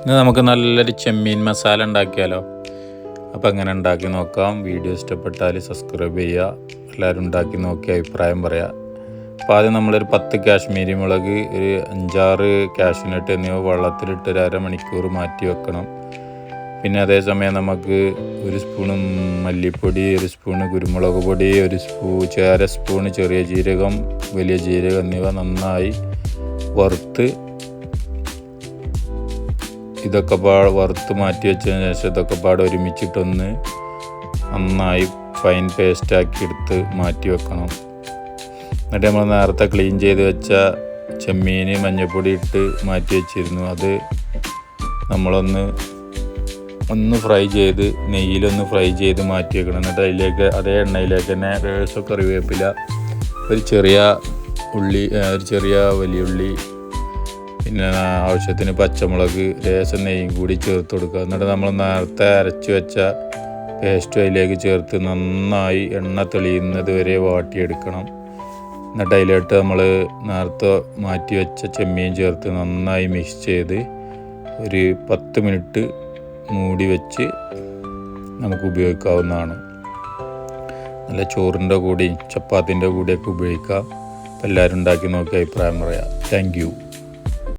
ഇന്ന് നമുക്ക് നല്ലൊരു ചെമ്മീൻ മസാല ഉണ്ടാക്കിയാലോ. അപ്പോൾ എങ്ങനെ ഉണ്ടാക്കി നോക്കാം. വീഡിയോ ഇഷ്ടപ്പെട്ടാൽ സബ്സ്ക്രൈബ് ചെയ്യുക. എല്ലാവരും ഉണ്ടാക്കി നോക്കി അഭിപ്രായം പറയാം. അപ്പോൾ ആദ്യം നമ്മളൊരു 10 കാശ്മീരി മുളക്, ഒരു 5-6 കാഷ്യൂനട്ട് എന്നിവ വെള്ളത്തിലിട്ട് ഒരു അരമണിക്കൂർ മാറ്റി വെക്കണം. പിന്നെ അതേസമയം നമുക്ക് 1 സ്പൂണ് മല്ലിപ്പൊടി, 1 സ്പൂണ് കുരുമുളക് പൊടി, 1 സ്പൂണ് ചെറിയ ജീരകം, വലിയ ജീരകം എന്നിവ നന്നായി വറുത്ത് ഇതൊക്കെ വറുത്ത് മാറ്റി വെച്ചതിന് ശേഷം ഇതൊക്കെ ഒരുമിച്ചിട്ടൊന്ന് നന്നായി ഫൈൻ പേസ്റ്റാക്കി എടുത്ത് മാറ്റി വെക്കണം. എന്നിട്ട് നമ്മൾ നേരത്തെ ക്ലീൻ ചെയ്ത് വെച്ച ചെമ്മീൻ മഞ്ഞൾപ്പൊടി ഇട്ട് മാറ്റി വെച്ചിരുന്നു. അത് നമ്മളൊന്ന് ഫ്രൈ ചെയ്ത് നെയ്യിലൊന്ന് ഫ്രൈ ചെയ്ത് മാറ്റി വെക്കണം. എന്നിട്ട് അതിലേക്ക് അതേ എണ്ണയിലേക്ക് തന്നെ ലേശം കറിവേപ്പില, ഒരു ചെറിയ വലിയുള്ളി, പിന്നെ ആവശ്യത്തിന് പച്ചമുളക്, ലേശം നെയ്യും കൂടി ചേർത്ത് കൊടുക്കുക. എന്നിട്ട് നമ്മൾ നേരത്തെ അരച്ച് വെച്ച പേസ്റ്റ് അതിലേക്ക് ചേർത്ത് നന്നായി എണ്ണ തെളിയുന്നത് വരെ വാട്ടിയെടുക്കണം. എന്നിട്ട് അതിലോട്ട് നമ്മൾ നേരത്തെ മാറ്റി വെച്ച ചെമ്മീൻ ചേർത്ത് നന്നായി മിക്സ് ചെയ്ത് ഒരു 10 മിനിറ്റ് മൂടി വെച്ച് നമുക്ക് ഉപയോഗിക്കാവുന്നതാണ്. നല്ല ചോറിൻ്റെ കൂടെയും ചപ്പാത്തിൻ്റെ കൂടെയൊക്കെ ഉപയോഗിക്കാം. എല്ലാവരും ഉണ്ടാക്കി നോക്കി അഭിപ്രായം പറയാം. Thank you.